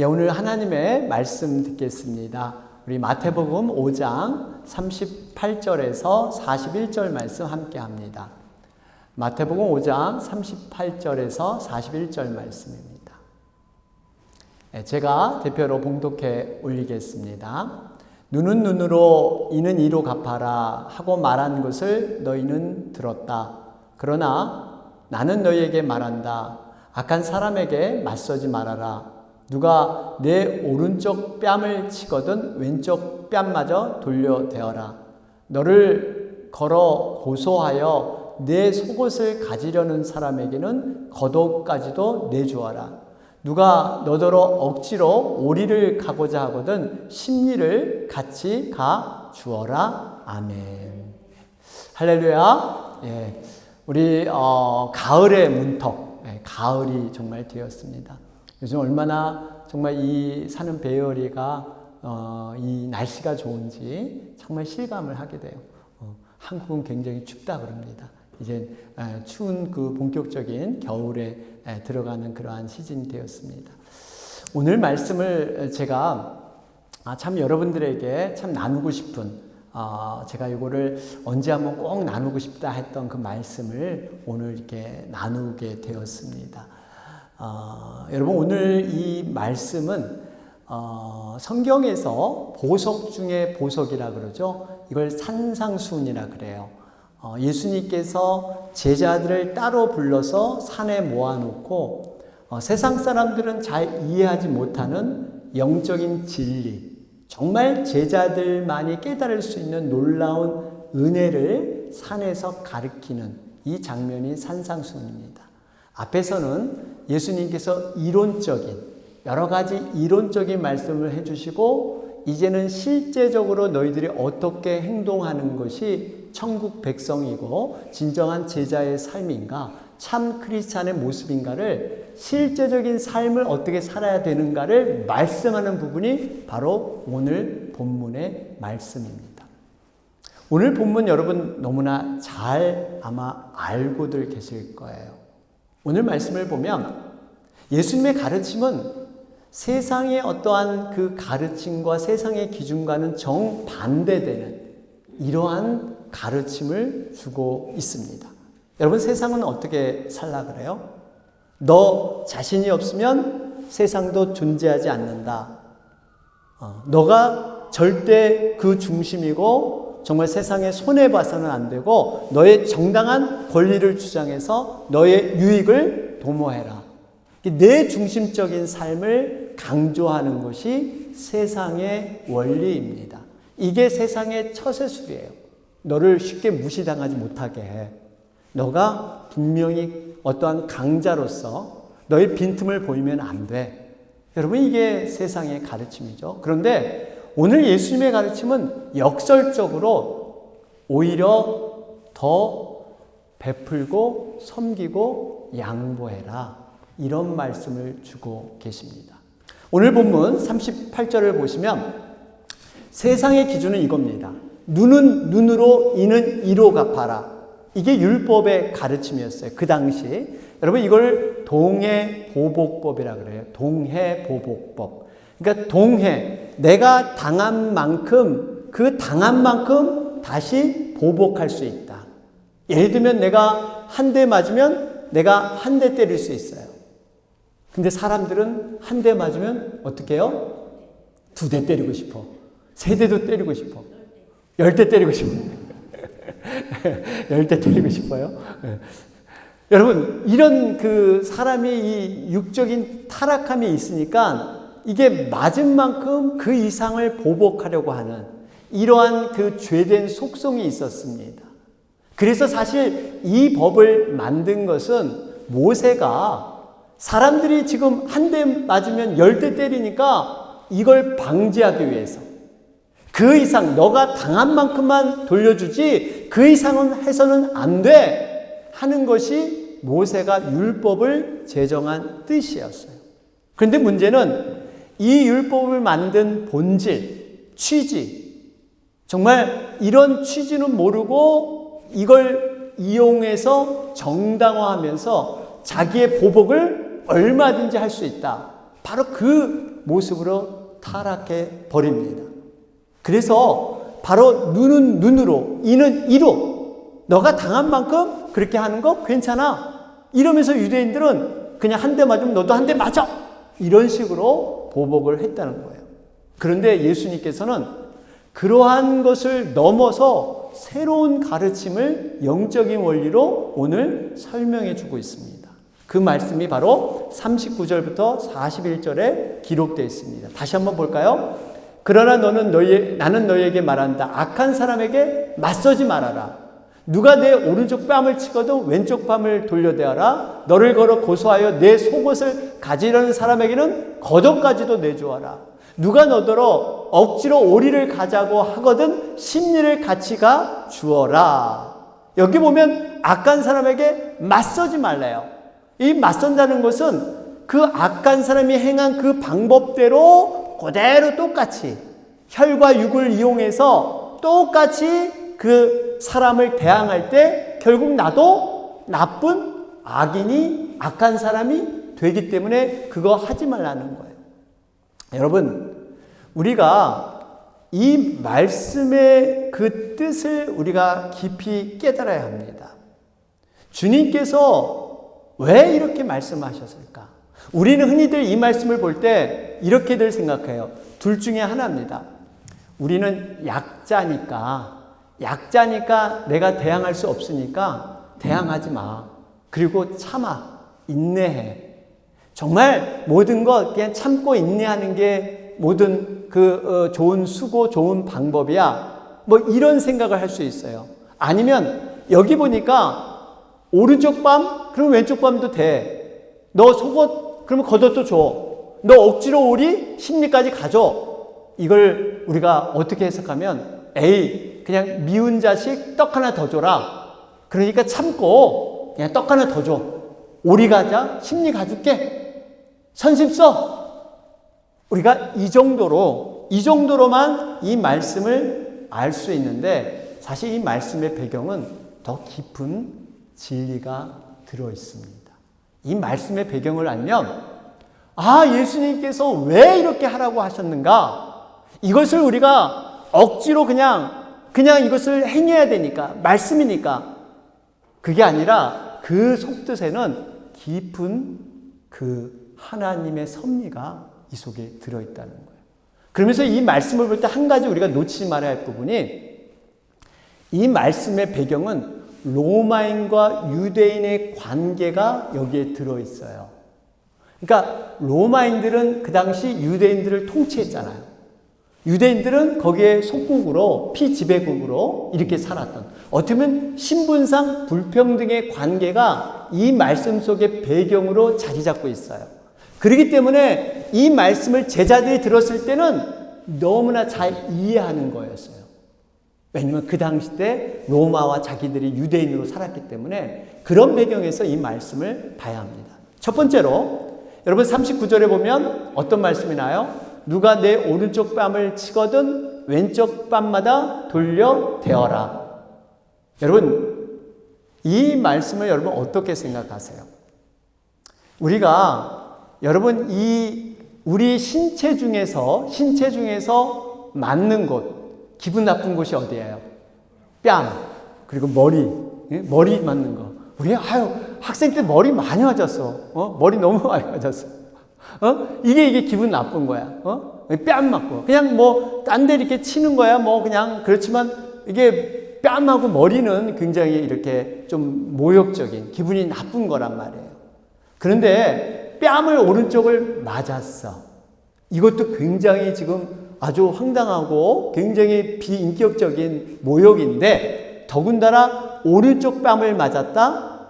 오늘 하나님의 말씀 듣겠습니다. 우리 마태복음 5장 38절에서 41절 말씀 함께 합니다. 마태복음 5장 38절에서 41절 말씀입니다. 제가 대표로 봉독해 올리겠습니다. 눈은 눈으로 이는 이로 갚아라 하고 말한 것을 너희는 들었다. 그러나 나는 너희에게 말한다. 악한 사람에게 맞서지 말아라. 누가 내 오른쪽 뺨을 치거든 왼쪽 뺨마저 돌려대어라. 너를 걸어 고소하여 내 속옷을 가지려는 사람에게는 겉옷까지도 내주어라. 누가 너더러 억지로 오리를 가고자 하거든 심리를 같이 가 주어라. 아멘. 할렐루야. 우리 가을의 문턱, 가을이 정말 되었습니다. 요즘 얼마나 정말 이 사는 베어리가 이 날씨가 좋은지 정말 실감을 하게 돼요. 한국은 굉장히 춥다 그럽니다. 이제 추운 그 본격적인 겨울에 들어가는 그러한 시즌이 되었습니다. 오늘 말씀을 제가 참 여러분들에게 참 나누고 싶은 제가 이거를 언제 한번 꼭 나누고 싶다 했던 그 말씀을 오늘 이렇게 나누게 되었습니다. 여러분 오늘 이 말씀은 성경에서 보석 중에 보석이라 그러죠. 이걸 산상수훈이라 그래요. 예수님께서 제자들을 따로 불러서 산에 모아놓고 세상 사람들은 잘 이해하지 못하는 영적인 진리, 정말 제자들만이 깨달을 수 있는 놀라운 은혜를 산에서 가르치는 이 장면이 산상수훈입니다. 앞에서는 예수님께서 이론적인 여러 가지 이론적인 말씀을 해주시고 이제는 실제적으로 너희들이 어떻게 행동하는 것이 천국 백성이고 진정한 제자의 삶인가, 참 크리스찬의 모습인가를, 실제적인 삶을 어떻게 살아야 되는가를 말씀하는 부분이 바로 오늘 본문의 말씀입니다. 오늘 본문 여러분 너무나 잘 아마 알고들 계실 거예요. 오늘 말씀을 보면 예수님의 가르침은 세상의 어떠한 그 가르침과 세상의 기준과는 정반대되는 이러한 가르침을 주고 있습니다. 여러분 세상은 어떻게 살라 그래요? 너 자신이 없으면 세상도 존재하지 않는다. 너가 절대 그 중심이고 정말 세상에 손해봐서는 안 되고 너의 정당한 권리를 주장해서 너의 유익을 도모해라. 내 중심적인 삶을 강조하는 것이 세상의 원리입니다. 이게 세상의 처세술이에요. 너를 쉽게 무시당하지 못하게 해. 너가 분명히 어떠한 강자로서 너의 빈틈을 보이면 안 돼. 여러분 이게 세상의 가르침이죠. 그런데 오늘 예수님의 가르침은 역설적으로 오히려 더 베풀고 섬기고 양보해라. 이런 말씀을 주고 계십니다. 오늘 본문 38절을 보시면 세상의 기준은 이겁니다. 눈은 눈으로 이는 이로 갚아라. 이게 율법의 가르침이었어요. 그 당시. 여러분 이걸 동해보복법이라 그래요. 동해보복법. 그러니까 동해, 내가 당한 만큼 그 당한 만큼 다시 보복할 수 있다. 예를 들면 내가 한 대 맞으면 내가 한 대 때릴 수 있어요. 근데 사람들은 한 대 맞으면 어떻게 해요? 2대 때리고 싶어. 3대도 때리고 싶어. 10대 때리고 싶어. 10대 때리고 싶어요. 여러분 이런 그 사람의 이 육적인 타락함이 있으니까 이게 맞은 만큼 그 이상을 보복하려고 하는 이러한 그 죄된 속성이 있었습니다. 그래서 사실 이 법을 만든 것은 모세가 사람들이 지금 한 대 맞으면 10대 때리니까 이걸 방지하기 위해서 그 이상 너가 당한 만큼만 돌려주지 그 이상은 해서는 안 돼 하는 것이 모세가 율법을 제정한 뜻이었어요. 그런데 문제는 이 율법을 만든 본질, 취지, 정말 이런 취지는 모르고 이걸 이용해서 정당화하면서 자기의 보복을 얼마든지 할 수 있다. 바로 그 모습으로 타락해 버립니다. 그래서 바로 눈은 눈으로, 이는 이로, 너가 당한 만큼 그렇게 하는 거 괜찮아. 이러면서 유대인들은 그냥 한 대 맞으면 너도 한 대 맞아. 이런 식으로 보복을 했다는 거예요. 그런데 예수님께서는 그러한 것을 넘어서 새로운 가르침을 영적인 원리로 오늘 설명해 주고 있습니다. 그 말씀이 바로 39절부터 41절에 기록되어 있습니다. 다시 한번 볼까요? 그러나 나는 너희에게 말한다. 악한 사람에게 맞서지 말아라. 누가 내 오른쪽 뺨을 치거든 왼쪽 뺨을 돌려대하라. 너를 걸어 고소하여 내 속옷을 가지려는 사람에게는 겉옷까지도 내주어라. 누가 너더러 억지로 오리를 가자고 하거든 심리를 같이 가 주어라. 여기 보면 악한 사람에게 맞서지 말래요. 이 맞선다는 것은 그 악한 사람이 행한 그 방법대로 그대로 똑같이 혈과 육을 이용해서 똑같이 그 사람을 대항할 때 결국 나도 나쁜 악인이 악한 사람이 되기 때문에 그거 하지 말라는 거예요. 여러분, 우리가 이 말씀의 그 뜻을 우리가 깊이 깨달아야 합니다. 주님께서 왜 이렇게 말씀하셨을까? 우리는 흔히들 이 말씀을 볼 때 이렇게들 생각해요. 둘 중에 하나입니다. 우리는 약자니까 내가 대항할 수 없으니까 대항하지 마. 그리고 참아, 인내해. 정말 모든 것 그냥 참고 인내하는 게 모든 좋은 수고, 좋은 방법이야. 뭐 이런 생각을 할 수 있어요. 아니면 여기 보니까 오른쪽 뺨? 그럼 왼쪽 뺨도 돼. 너 속옷? 그러면 겉옷도 줘. 너 억지로 오리? 심리까지 가져. 이걸 우리가 어떻게 해석하면 에이, 그냥 미운 자식 떡 하나 더 줘라. 그러니까 참고 그냥 떡 하나 더 줘. 오리 가자? 심리 가줄게. 선심 써. 우리가 이 정도로만 이 말씀을 알 수 있는데 사실 이 말씀의 배경은 더 깊은 진리가 들어 있습니다. 이 말씀의 배경을 알면 예수님께서 왜 이렇게 하라고 하셨는가? 이것을 우리가 억지로 그냥 이것을 행해야 되니까, 말씀이니까. 그게 아니라 그 속뜻에는 깊은 그 하나님의 섭리가 이 속에 들어있다는 거예요. 그러면서 이 말씀을 볼 때 한 가지 우리가 놓치지 말아야 할 부분이 이 말씀의 배경은 로마인과 유대인의 관계가 여기에 들어있어요. 그러니까 로마인들은 그 당시 유대인들을 통치했잖아요. 유대인들은 거기에 속국으로 피지배국으로 이렇게 살았던, 어떻게 보면 신분상 불평등의 관계가 이 말씀 속의 배경으로 자리 잡고 있어요. 그렇기 때문에 이 말씀을 제자들이 들었을 때는 너무나 잘 이해하는 거였어요. 왜냐하면 그 당시 때 로마와 자기들이 유대인으로 살았기 때문에 그런 배경에서 이 말씀을 봐야 합니다. 첫 번째로 여러분 39절에 보면 어떤 말씀이 나요? 누가 내 오른쪽 뺨을 치거든 왼쪽 뺨마다 돌려 대어라. 여러분, 이 말씀을 여러분 어떻게 생각하세요? 여러분 우리 신체 중에서 맞는 곳, 기분 나쁜 곳이 어디예요? 뺨, 그리고 머리 맞는 거. 우리 학생 때 머리 많이 맞았어. 머리 너무 많이 맞았어. 이게 기분 나쁜 거야. 뺨 맞고. 그냥 딴 데 이렇게 치는 거야. 그냥 그렇지만 이게 뺨하고 머리는 굉장히 이렇게 좀 모욕적인, 기분이 나쁜 거란 말이에요. 그런데 뺨을 오른쪽을 맞았어. 이것도 굉장히 지금 아주 황당하고 굉장히 비인격적인 모욕인데, 더군다나 오른쪽 뺨을 맞았다?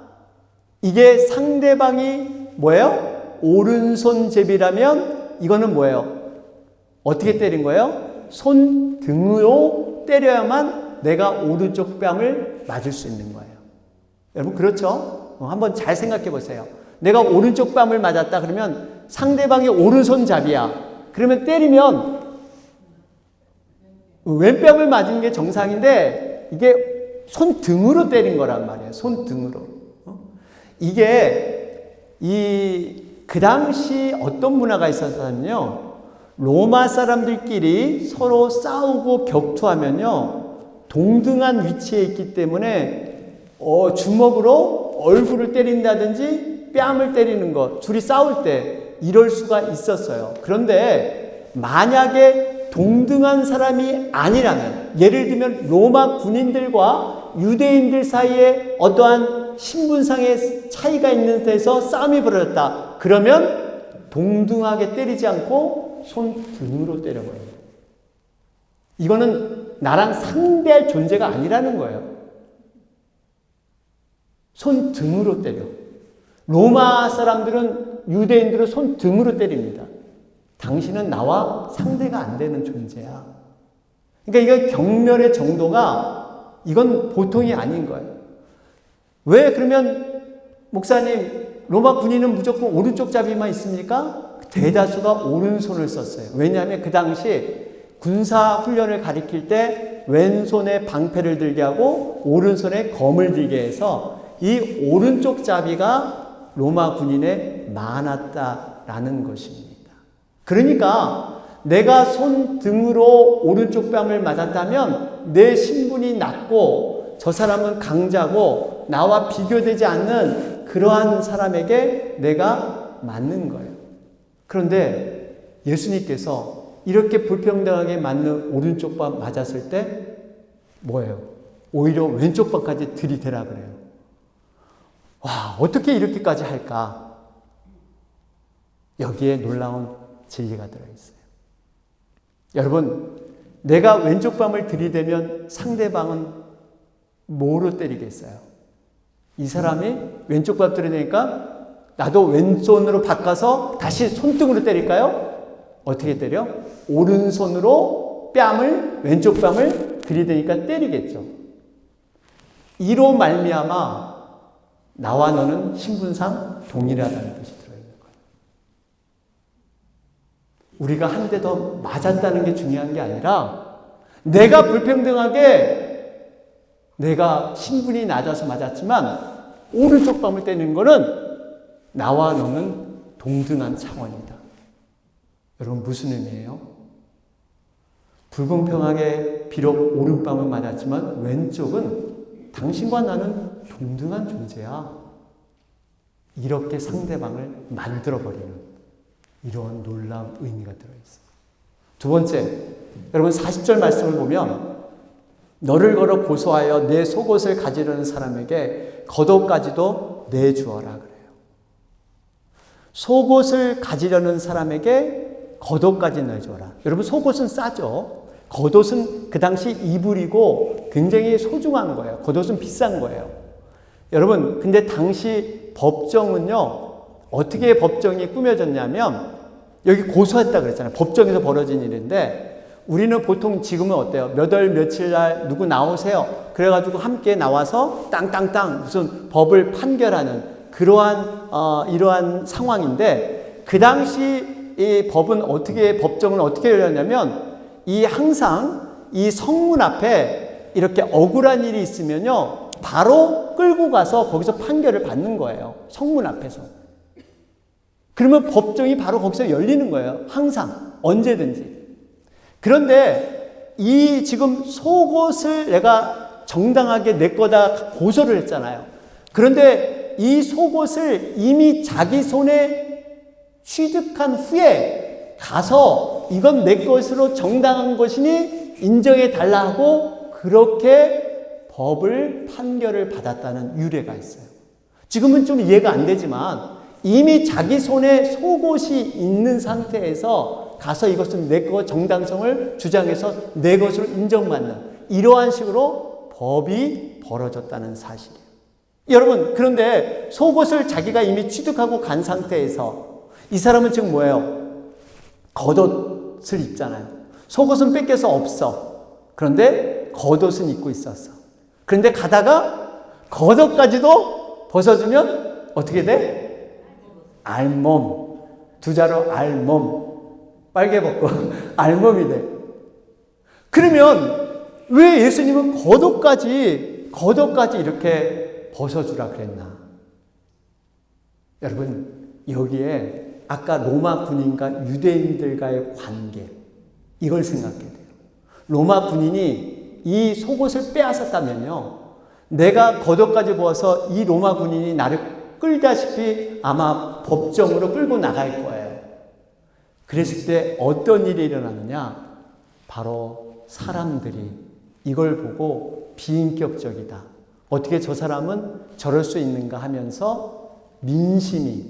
이게 상대방이 뭐예요? 오른손잡이라면 이거는 뭐예요? 어떻게 때린 거예요? 손등으로 때려야만 내가 오른쪽 뺨을 맞을 수 있는 거예요. 여러분 그렇죠? 한번 잘 생각해 보세요. 내가 오른쪽 뺨을 맞았다 그러면 상대방이 오른손잡이야. 그러면 때리면 왼뺨을 맞은 게 정상인데 이게 손등으로 때린 거란 말이에요. 손등으로. 이게 그 당시 어떤 문화가 있었냐면요. 로마 사람들끼리 서로 싸우고 격투하면요, 동등한 위치에 있기 때문에 주먹으로 얼굴을 때린다든지 뺨을 때리는 것, 둘이 싸울 때 이럴 수가 있었어요. 그런데 만약에 동등한 사람이 아니라면, 예를 들면 로마 군인들과 유대인들 사이에 어떠한 신분상의 차이가 있는 데서 싸움이 벌어졌다. 그러면 동등하게 때리지 않고 손등으로 때려버려요. 이거는 나랑 상대할 존재가 아니라는 거예요. 손등으로 때려. 로마 사람들은, 유대인들은 손등으로 때립니다. 당신은 나와 상대가 안 되는 존재야. 그러니까 이거 경멸의 정도가, 이건 보통이 아닌 거예요. 왜 그러면 목사님, 로마 군인은 무조건 오른쪽 잡이만 있습니까? 대다수가 오른손을 썼어요. 왜냐하면 그 당시 군사 훈련을 가리킬 때 왼손에 방패를 들게 하고 오른손에 검을 들게 해서 이 오른쪽 잡이가 로마 군인에 많았다라는 것입니다. 그러니까 내가 손등으로 오른쪽 뺨을 맞았다면 내 신분이 낮고 저 사람은 강자고 나와 비교되지 않는 그러한 사람에게 내가 맞는 거예요. 그런데 예수님께서 이렇게 불평등하게 맞는 오른쪽 뺨 맞았을 때 뭐예요? 오히려 왼쪽 뺨까지 들이대라 그래요. 와, 어떻게 이렇게까지 할까? 여기에 놀라운 진리가 들어있어요. 여러분, 내가 왼쪽 뺨을 들이대면 상대방은 뭐로 때리겠어요? 이 사람이 왼쪽 뺨 들이대니까 나도 왼손으로 바꿔서 다시 손등으로 때릴까요? 어떻게 때려? 오른손으로 왼쪽 뺨을 들이대니까 때리겠죠. 이로 말미암아 나와 너는 신분상 동일하다는 것이 들어있는 거예요. 우리가 한 대 더 맞았다는 게 중요한 게 아니라 내가 불평등하게 내가 신분이 낮아서 맞았지만 오른쪽 뺨을 때리는 거는 나와 너는 동등한 차원이다. 여러분, 무슨 의미예요? 불공평하게 비록 오른뺨은 맞았지만 왼쪽은 당신과 나는 동등한 존재야. 이렇게 상대방을 만들어버리는 이러한 놀라운 의미가 들어있어요. 두 번째, 여러분 40절 말씀을 보면 너를 걸어 고소하여 내 속옷을 가지려는 사람에게 겉옷까지도 내주어라 그래요. 속옷을 가지려는 사람에게 겉옷까지 내주어라. 여러분, 속옷은 싸죠. 겉옷은 그 당시 이불이고 굉장히 소중한 거예요. 겉옷은 비싼 거예요. 여러분, 근데 당시 법정은요, 어떻게 법정이 꾸며졌냐면, 여기 고소했다 그랬잖아요. 법정에서 벌어진 일인데, 우리는 보통 지금은 어때요? 몇 월 며칠 날 누구 나오세요. 그래가지고 함께 나와서 땅땅땅 무슨 법을 판결하는 그러한 이러한 상황인데, 그 당시 이 법정은 어떻게 열렸냐면, 항상 이 성문 앞에 이렇게 억울한 일이 있으면요, 바로 끌고 가서 거기서 판결을 받는 거예요. 성문 앞에서. 그러면 법정이 바로 거기서 열리는 거예요. 항상, 언제든지. 그런데 이 지금 속옷을 내가 정당하게 내 거다 고소를 했잖아요. 그런데 이 속옷을 이미 자기 손에 취득한 후에 가서 이건 내 것으로 정당한 것이니 인정해 달라 하고 그렇게 판결을 받았다는 유래가 있어요. 지금은 좀 이해가 안 되지만 이미 자기 손에 속옷이 있는 상태에서 가서 이것은 내 것 정당성을 주장해서 내 것으로 인정받는 이러한 식으로 법이 벌어졌다는 사실이에요. 여러분, 그런데 속옷을 자기가 이미 취득하고 간 상태에서 이 사람은 지금 뭐예요? 겉옷을 입잖아요. 속옷은 뺏겨서 없어. 그런데 겉옷은 입고 있었어. 그런데 가다가 겉옷까지도 벗어주면 어떻게 돼? 알몸. 두 자로 알몸. 빨개 벗고 알몸이 돼. 그러면 왜 예수님은 겉옷까지 이렇게 벗어주라 그랬나? 여러분, 여기에 아까 로마 군인과 유대인들과의 관계, 이걸 생각해야 돼요. 로마 군인이 이 속옷을 빼앗았다면요, 내가 겉옷까지 보아서 이 로마 군인이 나를 끌다시피 아마 법정으로 끌고 나갈 거예요. 그랬을 때 어떤 일이 일어나느냐? 바로 사람들이 이걸 보고 비인격적이다, 어떻게 저 사람은 저럴 수 있는가 하면서 민심이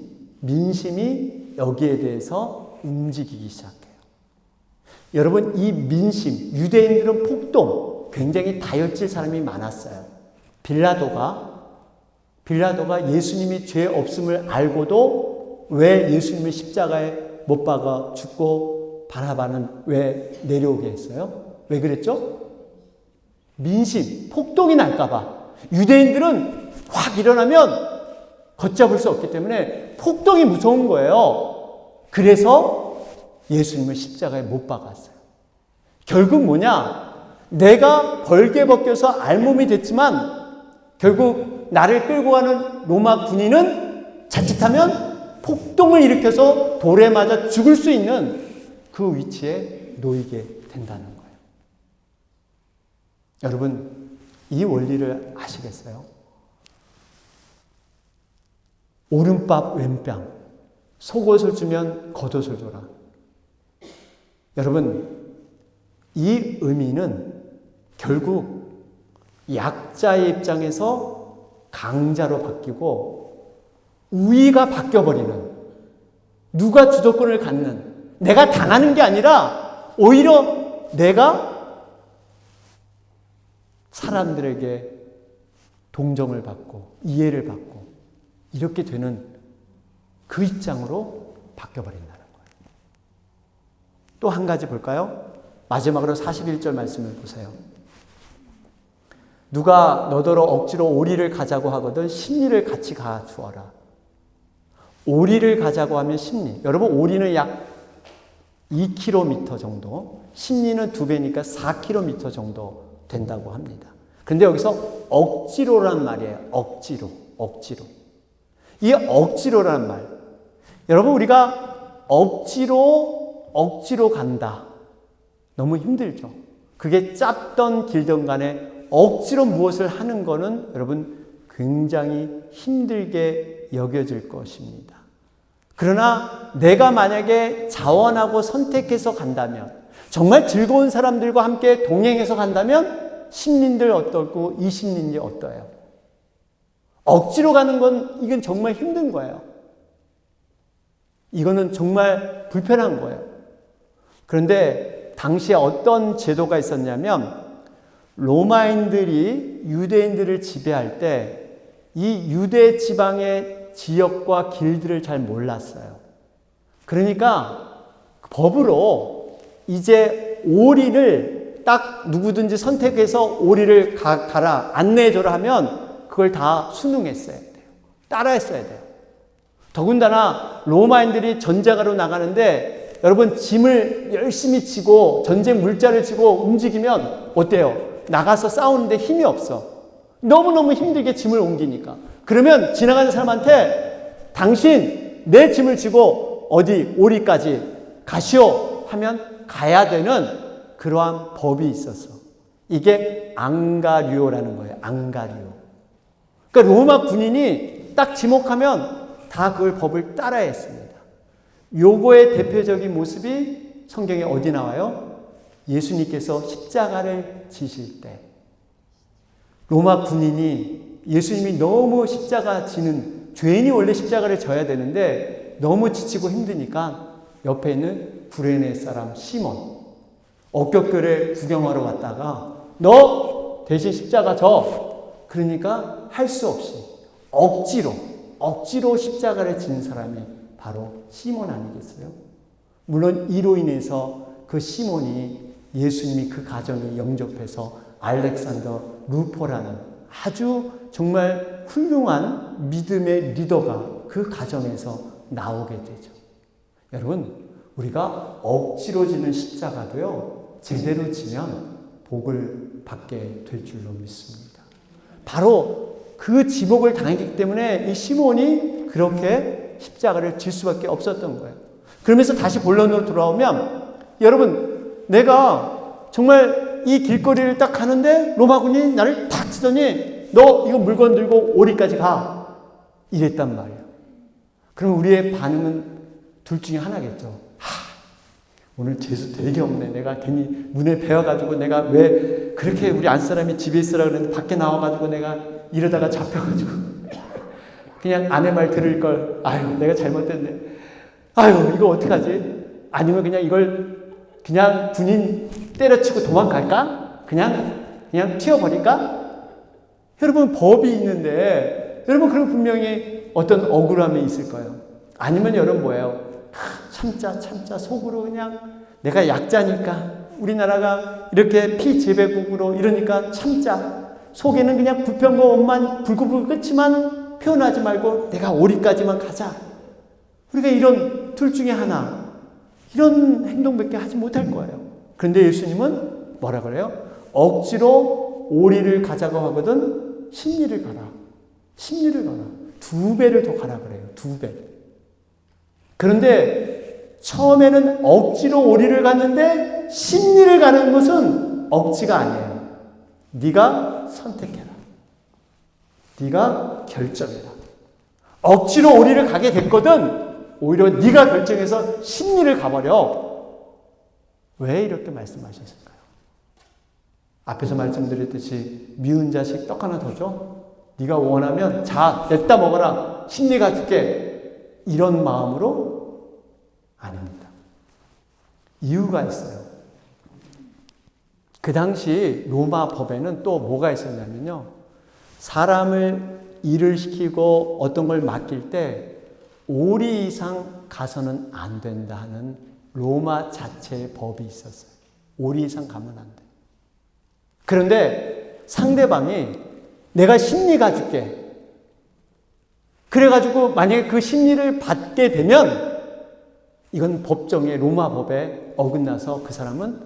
여기에 대해서 움직이기 시작해요. 여러분, 이 민심, 유대인들은 폭동, 굉장히 다혈질 사람이 많았어요. 빌라도가 예수님이 죄 없음을 알고도 왜 예수님을 십자가에 못 박아 죽고 바라바는 왜 내려오게 했어요? 왜 그랬죠? 민심, 폭동이 날까봐. 유대인들은 확 일어나면 걷잡을 수 없기 때문에 폭동이 무서운 거예요. 그래서 예수님을 십자가에 못 박았어요. 결국 뭐냐? 내가 벌게 벗겨서 알몸이 됐지만 결국 나를 끌고 가는 로마 군인은 자칫하면 폭동을 일으켜서 돌에 맞아 죽을 수 있는 그 위치에 놓이게 된다는 거예요. 여러분, 이 원리를 아시겠어요? 오른밥 왼뺨, 속옷을 주면 겉옷을 줘라. 여러분, 이 의미는 결국 약자의 입장에서 강자로 바뀌고 우위가 바뀌어버리는, 누가 주도권을 갖는, 내가 당하는 게 아니라 오히려 내가 사람들에게 동정을 받고 이해를 받고 이렇게 되는 그 입장으로 바뀌어버린다는 거예요. 또 한 가지 볼까요? 마지막으로 41절 말씀을 보세요. 누가 너더러 억지로 오리를 가자고 하거든 심리를 같이 가주어라. 오리를 가자고 하면 심리. 여러분, 오리는 약 2km 정도, 심리는 2배니까 4km 정도 된다고 합니다. 그런데 여기서 억지로란 말이에요. 억지로. 이 억지로란 말. 여러분, 우리가 억지로 간다. 너무 힘들죠. 그게 짧던 길던 간에 억지로 무엇을 하는 거는 여러분 굉장히 힘들게 여겨질 것입니다. 그러나 내가 만약에 자원하고 선택해서 간다면, 정말 즐거운 사람들과 함께 동행해서 간다면 심린들 어떻고 이 심린이 어떠해요? 억지로 가는 건 이건 정말 힘든 거예요. 이거는 정말 불편한 거예요. 그런데 당시에 어떤 제도가 있었냐면, 로마인들이 유대인들을 지배할 때 이 유대 지방의 지역과 길들을 잘 몰랐어요. 그러니까 법으로 이제 오리를 딱 누구든지 선택해서 오리를 가라, 안내해줘라 하면 그걸 다 순응했어야 돼요. 따라했어야 돼요. 더군다나 로마인들이 전쟁하러 나가는데 여러분, 짐을 열심히 지고 전쟁 물자를 지고 움직이면 어때요? 나가서 싸우는데 힘이 없어. 너무너무 힘들게 짐을 옮기니까. 그러면 지나가는 사람한테 당신 내 짐을 지고 어디 오리까지 가시오 하면 가야 되는 그러한 법이 있었어. 이게 앙가류오라는 거예요. 앙가류오. 그러니까 로마 군인이 딱 지목하면 다 그걸 법을 따라야 했습니다. 요거의 대표적인 모습이 성경에 어디 나와요? 예수님께서 십자가를 지실 때 로마 군인이, 예수님이 너무 십자가 지는, 죄인이 원래 십자가를 져야 되는데 너무 지치고 힘드니까 옆에 있는 구레네 사람 시몬, 억격교회 구경하러 왔다가 너 대신 십자가 져. 그러니까 할 수 없이 억지로 십자가를 지는 사람이 바로 시몬 아니겠어요? 물론 이로 인해서 그 시몬이 예수님이 그 가정을 영접해서 알렉산더 루포라는 아주 정말 훌륭한 믿음의 리더가 그 가정에서 나오게 되죠. 여러분, 우리가 억지로 지는 십자가도요, 제대로 지면 복을 받게 될 줄로 믿습니다. 바로 그 지목을 당했기 때문에 이 시몬이 그렇게 십자가를 질 수밖에 없었던 거예요. 그러면서 다시 본론으로 돌아오면 여러분, 내가 정말 이 길거리를 딱 가는데 로마군이 나를 탁 치더니 너 이거 물건 들고 오리까지 가. 이랬단 말이에요. 그럼 우리의 반응은 둘 중에 하나겠죠. 오늘 재수 되게 없네. 내가 괜히 문에 배워가지고 내가 왜 그렇게 우리 안사람이 집에 있으라 그랬는데 밖에 나와가지고 내가 이러다가 잡혀가지고 그냥 아내 말 들을 걸. 아유, 내가 잘못됐네. 아유, 이거 어떡하지? 아니면 그냥 이걸 그냥 군인 때려치고 도망갈까? 그냥 튀어버릴까? 여러분, 법이 있는데 여러분, 그럼 분명히 어떤 억울함이 있을 거예요. 아니면 여러분 뭐예요? 참자 속으로 그냥 내가 약자니까 우리나라가 이렇게 피지배국으로 이러니까 참자. 속에는 그냥 불평과 불구불 끝이만 표현하지 말고 내가 오리까지만 가자. 우리가 이런 둘 중에 하나, 이런 행동밖에 하지 못할 거예요. 그런데 예수님은 뭐라 그래요? 억지로 오리를 가자고 하거든 십리를 가라. 십리를 가라. 2배를 더 가라 그래요. 2배. 그런데 처음에는 억지로 오리를 갔는데 십리를 가는 것은 억지가 아니에요. 네가 선택해라. 네가 결정해라. 억지로 오리를 가게 됐거든 오히려 네가 결정해서 십리를 가버려. 왜 이렇게 말씀하셨을까요? 앞에서 말씀드렸듯이 미운 자식 떡 하나 더 줘? 네가 원하면 자, 냅다 먹어라. 십리 가줄게. 이런 마음으로 아닙니다. 이유가 있어요. 그 당시 로마 법에는 또 뭐가 있었냐면요. 사람을 일을 시키고 어떤 걸 맡길 때 오리 이상 가서는 안 된다 하는 로마 자체의 법이 있었어요. 오리 이상 가면 안 돼. 그런데 상대방이 내가 십리 가줄게. 그래가지고 만약에 그 십리를 받게 되면 이건 법정에 로마 법에 어긋나서 그 사람은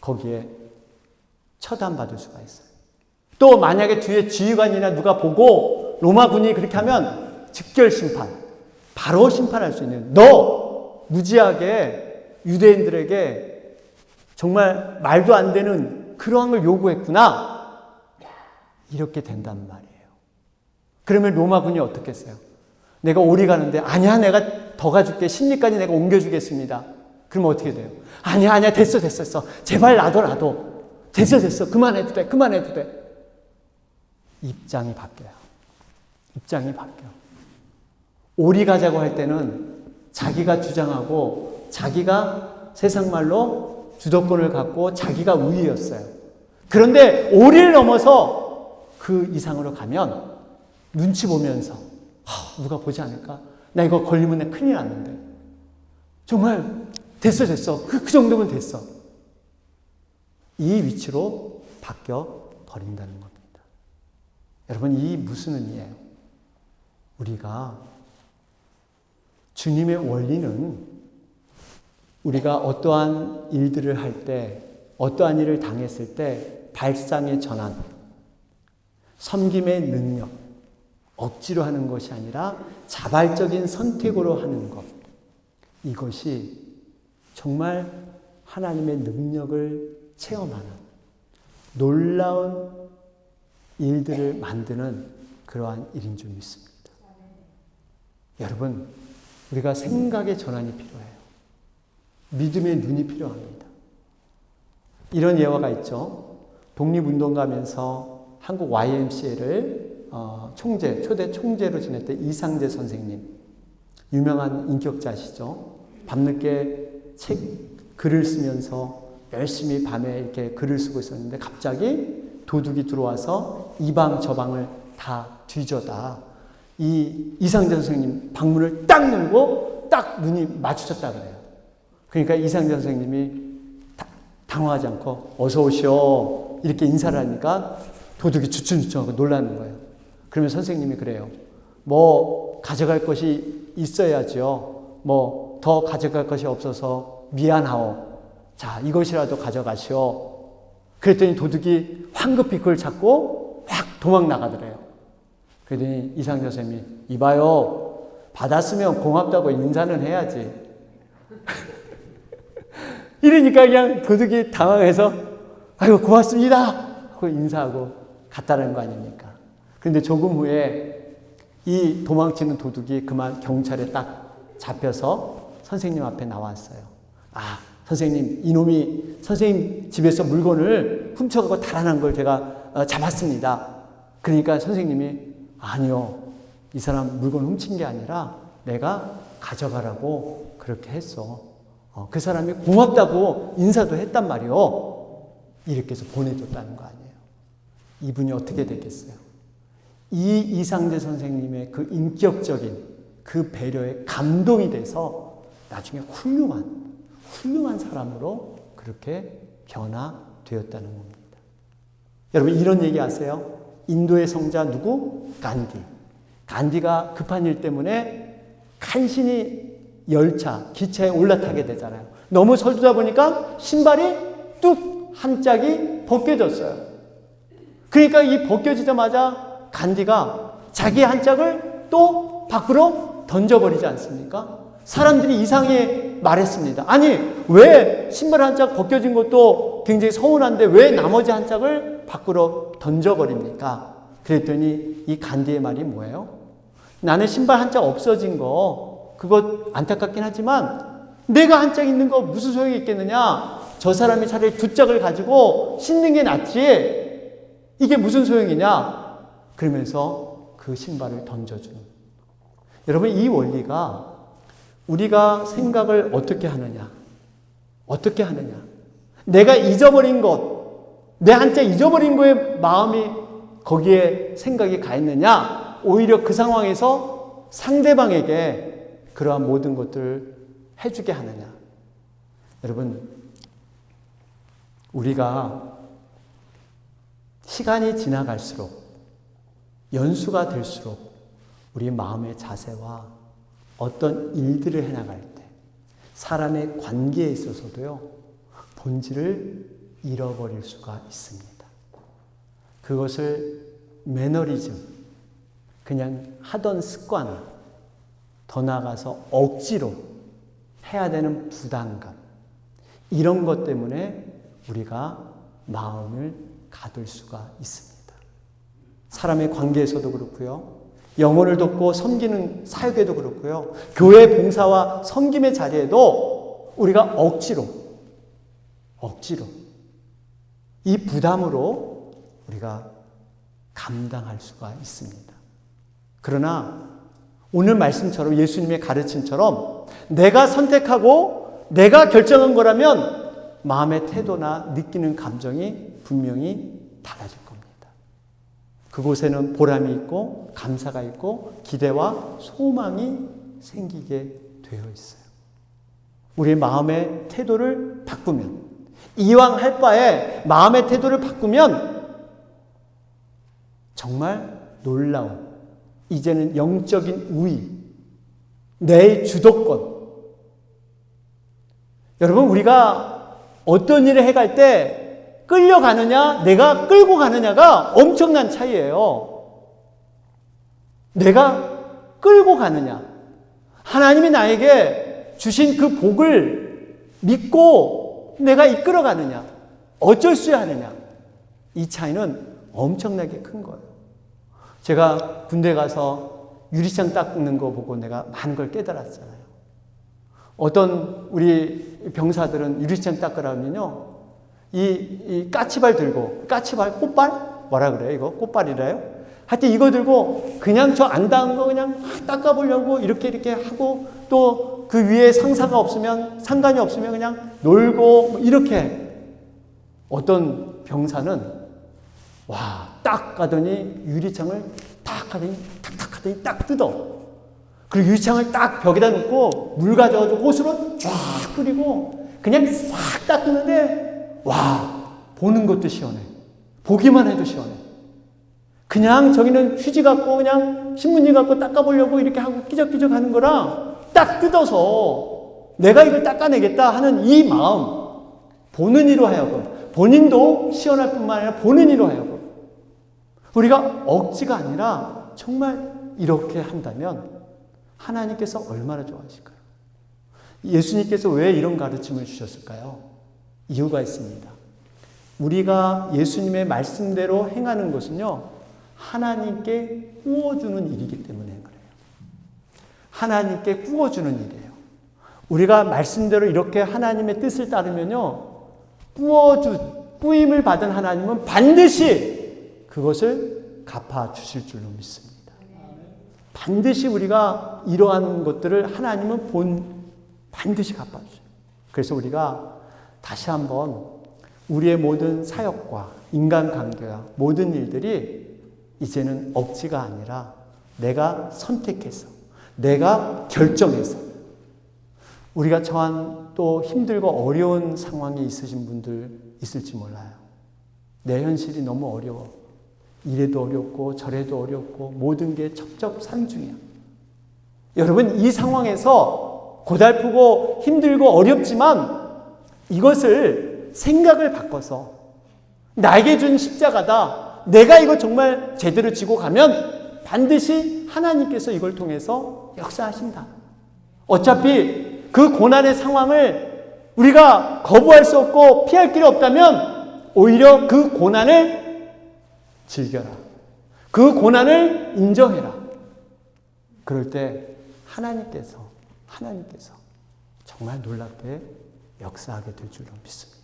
거기에 처단받을 수가 있어요. 또 만약에 뒤에 지휘관이나 누가 보고 로마군이 그렇게 하면 즉결 심판, 바로 심판할 수 있는, 너 무지하게 유대인들에게 정말 말도 안 되는 그러한 걸 요구했구나. 이렇게 된단 말이에요. 그러면 로마군이 어떻게 했어요? 내가 오리 가는데 아니야, 내가 더 가줄게. 십리까지 내가 옮겨주겠습니다. 그러면 어떻게 돼요? 아니야, 됐어. 제발 놔둬. 됐어. 그만해도 돼. 입장이 바뀌어요. 오리 가자고 할 때는 자기가 주장하고 자기가 세상 말로 주도권을 갖고 자기가 우위였어요. 그런데 오리를 넘어서 그 이상으로 가면 눈치 보면서 누가 보지 않을까? 나 이거 걸리면 내 큰일 났는데. 정말 됐어. 그 정도면 됐어. 이 위치로 바뀌어 버린다는 겁니다. 여러분, 이 무슨 의미예요? 우리가 주님의 원리는 우리가 어떠한 일들을 할 때, 어떠한 일을 당했을 때 발상의 전환, 섬김의 능력, 억지로 하는 것이 아니라 자발적인 선택으로 하는 것. 이것이 정말 하나님의 능력을 체험하는 놀라운 일들을 만드는 그러한 일인 줄 믿습니다. 여러분, 우리가 생각의 전환이 필요해요. 믿음의 눈이 필요합니다. 이런 예화가 있죠. 독립운동가면서 한국 YMCA를 초대 총재로 지냈던 이상재 선생님, 유명한 인격자시죠. 밤늦게 글을 쓰면서 열심히 밤에 이렇게 글을 쓰고 있었는데 갑자기 도둑이 들어와서 이 방 저 방을 다 뒤져다 이 이상재 선생님 방문을 딱 열고 딱 눈이 마주쳤다 그래요. 그러니까 이상재 선생님이 당황하지 않고 어서 오시오 이렇게 인사를 하니까 도둑이 주춤주춤하고 놀라는 거예요. 그러면 선생님이 그래요. 뭐 가져갈 것이 있어야죠. 뭐 더 가져갈 것이 없어서 미안하오. 자, 이것이라도 가져가시오. 그랬더니 도둑이 황급히 그걸 잡고 확 도망 나가더래요. 그랬더니 이상재 선생님이 이봐요. 받았으면 고맙다고 인사는 해야지. 이러니까 그냥 도둑이 당황해서 아이고 고맙습니다 하고 인사하고 갔다는 거 아닙니까? 그런데 조금 후에 이 도망치는 도둑이 그만 경찰에 딱 잡혀서 선생님 앞에 나왔어요. 아, 선생님, 이놈이 선생님 집에서 물건을 훔쳐가고 달아난 걸 제가 잡았습니다. 그러니까 선생님이 아니요, 이 사람 물건 훔친 게 아니라 내가 가져가라고 그렇게 했어. 그 사람이 고맙다고 인사도 했단 말이요. 이렇게 해서 보내줬다는 거 아니에요. 이분이 어떻게 되겠어요? 이 이상재 선생님의 그 인격적인 그 배려에 감동이 돼서 나중에 훌륭한 사람으로 그렇게 변화되었다는 겁니다. 여러분 이런 얘기 아세요? 인도의 성자 누구? 간디. 간디가 급한 일 때문에 간신히 열차, 기차에 올라타게 되잖아요. 너무 서두다 보니까 신발이 뚝 한 짝이 벗겨졌어요. 그러니까 이 벗겨지자마자 간디가 자기 한 짝을 또 밖으로 던져버리지 않습니까? 사람들이 이상하게 말했습니다. 아니, 왜 신발 한 짝 벗겨진 것도 굉장히 서운한데 왜 나머지 한 짝을 밖으로 던져버립니까? 그랬더니 이 간디의 말이 뭐예요? 나는 신발 한 짝 없어진 거 그거 안타깝긴 하지만 내가 한 짝 있는 거 무슨 소용이 있겠느냐? 저 사람이 차라리 두 짝을 가지고 신는 게 낫지. 이게 무슨 소용이냐? 그러면서 그 신발을 던져주는. 여러분 이 원리가 우리가 생각을 어떻게 하느냐? 어떻게 하느냐? 내가 잊어버린 것, 내 한 짝 잊어버린 거에 마음이 거기에 생각이 가 있느냐? 오히려 그 상황에서 상대방에게 그러한 모든 것들을 해주게 하느냐? 여러분, 우리가 시간이 지나갈수록, 연수가 될수록 우리 마음의 자세와 어떤 일들을 해나갈 때 사람의 관계에 있어서도요, 본질을 잃어버릴 수가 있습니다. 그것을 매너리즘, 그냥 하던 습관, 더 나아가서 억지로 해야 되는 부담감, 이런 것 때문에 우리가 마음을 가둘 수가 있습니다. 사람의 관계에서도 그렇고요, 영혼을 돕고 섬기는 사역에도 그렇고요, 교회 봉사와 섬김의 자리에도 우리가 억지로 이 부담으로 우리가 감당할 수가 있습니다. 그러나 오늘 말씀처럼 예수님의 가르침처럼 내가 선택하고 내가 결정한 거라면 마음의 태도나 느끼는 감정이 분명히 달라질 겁니다. 그곳에는 보람이 있고 감사가 있고 기대와 소망이 생기게 되어 있어요. 우리의 마음의 태도를 바꾸면, 이왕 할 바에 마음의 태도를 바꾸면 정말 놀라운, 이제는 영적인 우위, 내 주도권. 여러분, 우리가 어떤 일을 해갈 때 끌려가느냐, 내가 끌고 가느냐가 엄청난 차이예요. 내가 끌고 가느냐, 하나님이 나에게 주신 그 복을 믿고 내가 이끌어 가느냐, 어쩔 수 하느냐, 이 차이는 엄청나게 큰 거예요. 제가 군대 가서 유리창 닦는 거 보고 내가 많은 걸 깨달았잖아요. 어떤 우리 병사들은 유리창 닦으라면요, 이 까치발 들고, 까치발, 꽃발? 뭐라 그래요? 이거 꽃발이래요? 하여튼 이거 들고 그냥 저 안 닿은 거 그냥 닦아보려고 이렇게 하고, 또 그 위에 상사가 없으면, 상관이 없으면 그냥 놀고, 이렇게. 어떤 병사는 와, 딱 가더니 유리창을 탁 하더니 탁탁 하더니 딱 뜯어. 그리고 유리창을 딱 벽에다 놓고 물 가져가지고 호수로 쫙 뿌리고 그냥 싹 닦는데, 와, 보는 것도 시원해. 보기만 해도 시원해. 그냥 저기는 휴지 갖고 그냥 신문지 갖고 닦아보려고 이렇게 하고 끼적끼적 하는 거랑 딱 뜯어서 내가 이걸 닦아내겠다 하는 이 마음, 보는 이로 하여금, 본인도 시원할 뿐만 아니라 보는 이로 하여금, 우리가 억지가 아니라 정말 이렇게 한다면 하나님께서 얼마나 좋아하실까요? 예수님께서 왜 이런 가르침을 주셨을까요? 이유가 있습니다. 우리가 예수님의 말씀대로 행하는 것은요, 하나님께 꾸어주는 일이기 때문에 그래요. 하나님께 꾸어주는 일이에요. 우리가 말씀대로 이렇게 하나님의 뜻을 따르면요, 꾸임을 받은 하나님은 반드시 그것을 갚아주실 줄로 믿습니다. 반드시 우리가 이러한 것들을 하나님은 반드시 갚아주세요. 그래서 우리가 다시 한번 우리의 모든 사역과 인간관계와 모든 일들이 이제는 억지가 아니라 내가 선택해서, 내가 결정해서, 우리가 처한 또 힘들고 어려운 상황이 있으신 분들 있을지 몰라요. 내 현실이 너무 어려워. 이래도 어렵고 저래도 어렵고 모든 게 첩첩산중이야. 여러분, 이 상황에서 고달프고 힘들고 어렵지만 이것을 생각을 바꿔서 나에게 준 십자가다, 내가 이거 정말 제대로 지고 가면 반드시 하나님께서 이걸 통해서 역사하신다. 어차피 그 고난의 상황을 우리가 거부할 수 없고 피할 길이 없다면 오히려 그 고난을 즐겨라. 그 고난을 인정해라. 그럴 때 하나님께서 정말 놀랍게 역사하게 될 줄로 믿습니다.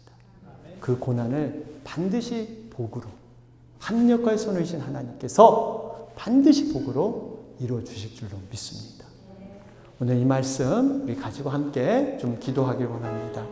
그 고난을 반드시 복으로, 합력할 손을 신 하나님께서 반드시 복으로 이루어 주실 줄로 믿습니다. 오늘 이 말씀 우리 가지고 함께 좀 기도하길 원합니다.